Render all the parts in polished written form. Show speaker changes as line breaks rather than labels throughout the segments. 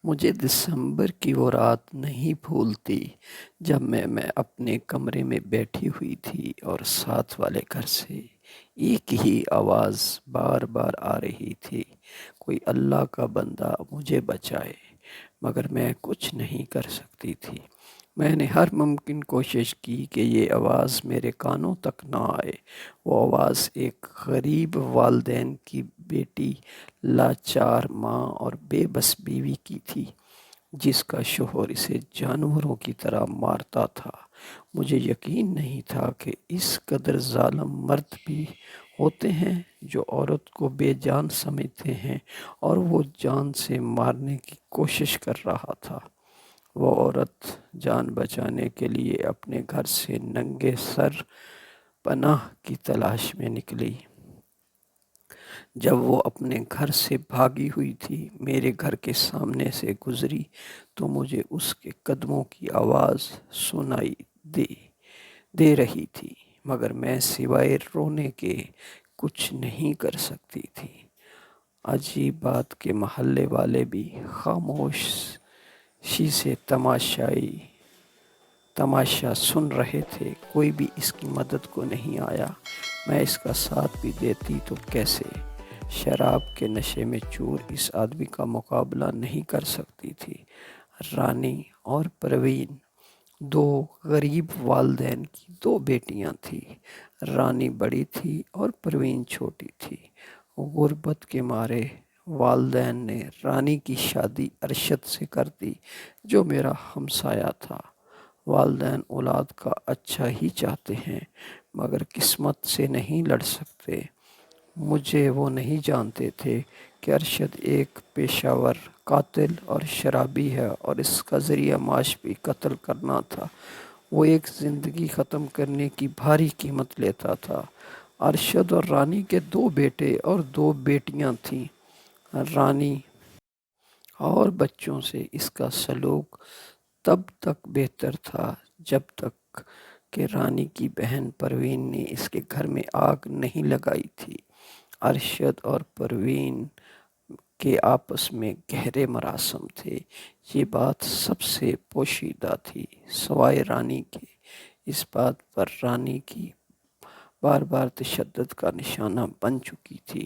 مجھے دسمبر کی وہ رات نہیں بھولتی جب میں اپنے کمرے میں بیٹھی ہوئی تھی اور ساتھ والے گھر سے ایک ہی آواز بار بار آ رہی تھی، کوئی اللہ کا بندہ مجھے بچائے، مگر میں کچھ نہیں کر سکتی تھی۔ میں نے ہر ممکن کوشش کی کہ یہ آواز میرے کانوں تک نہ آئے۔ وہ آواز ایک غریب والدین کی بیٹی، لاچار ماں اور بے بس بیوی کی تھی، جس کا شوہر اسے جانوروں کی طرح مارتا تھا۔ مجھے یقین نہیں تھا کہ اس قدر ظالم مرد بھی ہوتے ہیں جو عورت کو بے جان سمجھتے ہیں، اور وہ جان سے مارنے کی کوشش کر رہا تھا۔ وہ عورت جان بچانے کے لیے اپنے گھر سے ننگے سر پناہ کی تلاش میں نکلی۔ جب وہ اپنے گھر سے بھاگی ہوئی تھی، میرے گھر کے سامنے سے گزری تو مجھے اس کے قدموں کی آواز سنائی دے رہی تھی، مگر میں سوائے رونے کے کچھ نہیں کر سکتی تھی۔ عجیب بات کہ محلے والے بھی خاموشی سے تماشا سن رہے تھے، کوئی بھی اس کی مدد کو نہیں آیا۔ میں اس کا ساتھ بھی دیتی تو کیسے؟ شراب کے نشے میں چور اس آدمی کا مقابلہ نہیں کر سکتی تھی۔ رانی اور پروین دو غریب والدین کی دو بیٹیاں تھیں۔ رانی بڑی تھی اور پروین چھوٹی تھی۔ غربت کے مارے والدین نے رانی کی شادی ارشد سے کر دی، جو میرا ہمسایہ تھا۔ والدین اولاد کا اچھا ہی چاہتے ہیں، مگر قسمت سے نہیں لڑ سکتے۔ مجھے وہ نہیں جانتے تھے کہ ارشد ایک پیشہ ور قاتل اور شرابی ہے، اور اس کا ذریعہ معاش بھی قتل کرنا تھا۔ وہ ایک زندگی ختم کرنے کی بھاری قیمت لیتا تھا۔ ارشد اور رانی کے دو بیٹے اور دو بیٹیاں تھیں۔ رانی اور بچوں سے اس کا سلوک تب تک بہتر تھا جب تک کہ رانی کی بہن پروین نے اس کے گھر میں آگ نہیں لگائی تھی۔ ارشد اور پروین کے آپس میں گہرے مراسم تھے، یہ بات سب سے پوشیدہ تھی سوائے رانی کے۔ اس بات پر رانی کی بار بار تشدد کا نشانہ بن چکی تھی۔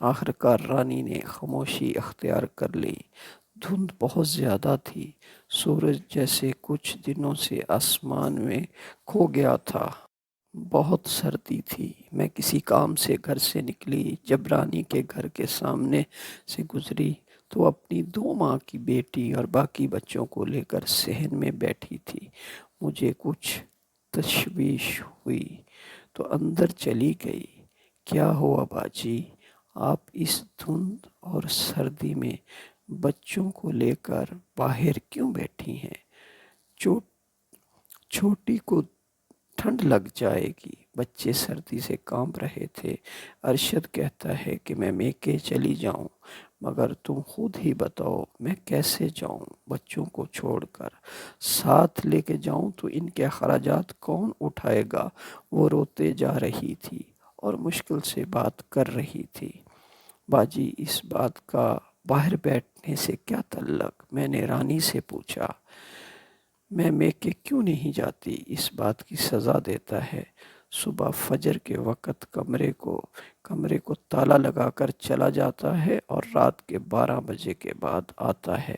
آخرکار رانی نے خاموشی اختیار کر لی۔ دھند بہت زیادہ تھی، سورج جیسے کچھ دنوں سے آسمان میں کھو گیا تھا۔ بہت سردی تھی۔ میں کسی کام سے گھر سے نکلی، جب رانی کے گھر کے سامنے سے گزری تو اپنی دو ماں کی بیٹی اور باقی بچوں کو لے کر صحن میں بیٹھی تھی۔ مجھے کچھ تشویش ہوئی تو اندر چلی گئی۔ کیا ہوا باجی؟ آپ اس دھند اور سردی میں بچوں کو لے کر باہر کیوں بیٹھی ہیں؟ چھوٹی کو ٹھنڈ لگ جائے گی۔ بچے سردی سے کانپ رہے تھے۔ ارشد کہتا ہے کہ میں میکے چلی جاؤں، مگر تم خود ہی بتاؤ میں کیسے جاؤں؟ بچوں کو چھوڑ کر ساتھ لے کے جاؤں تو ان کے اخراجات کون اٹھائے گا؟ وہ روتے جا رہی تھی اور مشکل سے بات کر رہی تھی۔ باجی، اس بات کا باہر بیٹھنے سے کیا تعلق؟ میں نے رانی سے پوچھا۔ میں میکے کیوں نہیں جاتی؟ اس بات کی سزا دیتا ہے۔ صبح فجر کے وقت کمرے کو تالا لگا کر چلا جاتا ہے اور رات کے 12 بجے کے بعد آتا ہے۔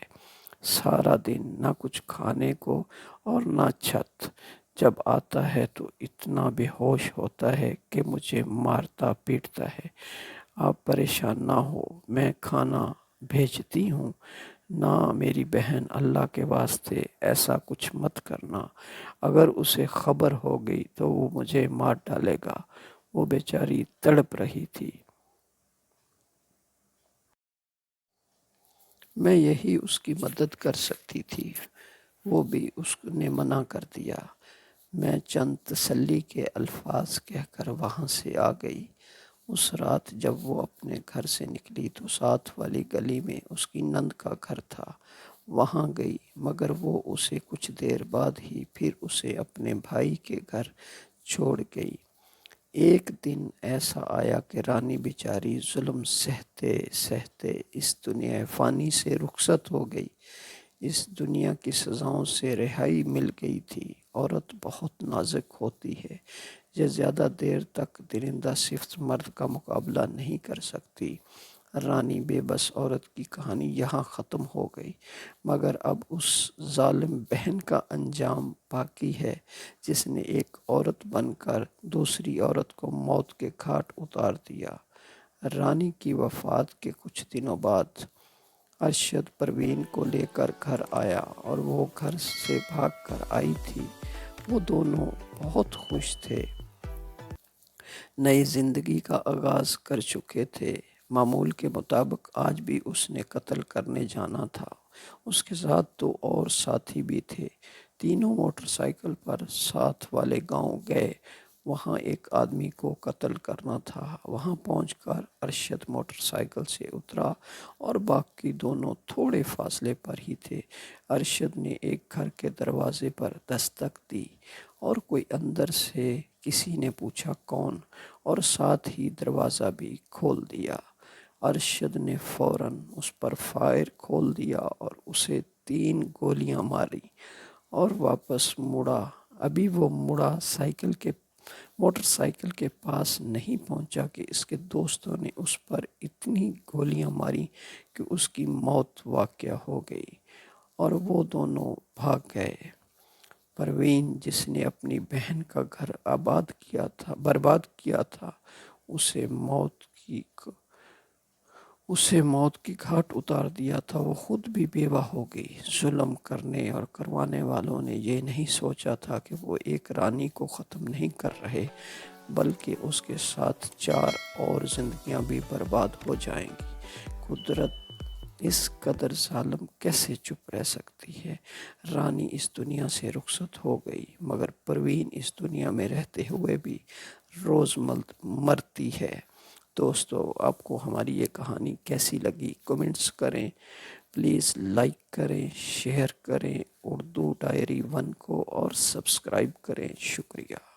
سارا دن نہ کچھ کھانے کو اور نہ چھت۔ جب آتا ہے تو اتنا بے ہوش ہوتا ہے کہ مجھے مارتا پیٹتا ہے۔ آپ پریشان نہ ہو، میں کھانا بھیجتی ہوں۔ نہ میری بہن، اللہ کے واسطے ایسا کچھ مت کرنا۔ اگر اسے خبر ہو گئی تو وہ مجھے مار ڈالے گا۔ وہ بیچاری تڑپ رہی تھی۔ میں یہی اس کی مدد کر سکتی تھی، وہ بھی اس نے منع کر دیا۔ میں چند تسلی کے الفاظ کہہ کر وہاں سے آ گئی۔ اس رات جب وہ اپنے گھر سے نکلی تو ساتھ والی گلی میں اس کی نند کا گھر تھا۔ وہاں گئی، مگر وہ اسے کچھ دیر بعد ہی پھر اسے اپنے بھائی کے گھر چھوڑ گئی۔ ایک دن ایسا آیا کہ رانی بیچاری ظلم سہتے سہتے اس دنیا فانی سے رخصت ہو گئی۔ اس دنیا کی سزاؤں سے رہائی مل گئی تھی۔ عورت بہت نازک ہوتی ہے، یہ زیادہ دیر تک درندہ صفت مرد کا مقابلہ نہیں کر سکتی۔ رانی بے بس عورت کی کہانی یہاں ختم ہو گئی، مگر اب اس ظالم بہن کا انجام باقی ہے جس نے ایک عورت بن کر دوسری عورت کو موت کے گھاٹ اتار دیا۔ رانی کی وفات کے کچھ دنوں بعد ارشد پروین کو لے کر گھر آیا اور وہ گھر سے بھاگ کر آئی تھی۔ وہ دونوں بہت خوش تھے، نئی زندگی کا آغاز کر چکے تھے۔ معمول کے مطابق آج بھی اس نے قتل کرنے جانا تھا۔ اس کے ساتھ 2 اور ساتھی بھی تھے۔ تینوں موٹر سائیکل پر ساتھ والے گاؤں گئے۔ وہاں ایک آدمی کو قتل کرنا تھا۔ وہاں پہنچ کر ارشد موٹر سائیکل سے اترا اور باقی دونوں تھوڑے فاصلے پر ہی تھے۔ ارشد نے ایک گھر کے دروازے پر دستک دی اور کوئی اندر سے کسی نے پوچھا کون، اور ساتھ ہی دروازہ بھی کھول دیا۔ ارشد نے فوراً اس پر فائر کھول دیا اور اسے 3 گولیاں ماری اور واپس مڑا۔ ابھی وہ موٹر سائیکل کے پاس نہیں پہنچا کہ اس کے دوستوں نے اس پر اتنی گولیاں ماری کہ اس کی موت واقع ہو گئی اور وہ دونوں بھاگ گئے۔ پروین جس نے اپنی بہن کا گھر برباد کیا تھا، اسے موت کی گھاٹ اتار دیا تھا۔ وہ خود بھی بیوہ ہو گئی۔ ظلم کرنے اور کروانے والوں نے یہ نہیں سوچا تھا کہ وہ ایک رانی کو ختم نہیں کر رہے بلکہ اس کے ساتھ 4 اور زندگیاں بھی برباد ہو جائیں گی۔ قدرت اس قدر ظالم کیسے چپ رہ سکتی ہے؟ رانی اس دنیا سے رخصت ہو گئی، مگر پروین اس دنیا میں رہتے ہوئے بھی روز مرتی ہے۔ دوستو، آپ کو ہماری یہ کہانی کیسی لگی؟ کمنٹس کریں، پلیز لائک کریں، شیئر کریں اردو ڈائری 1 کو اور سبسکرائب کریں۔ شکریہ۔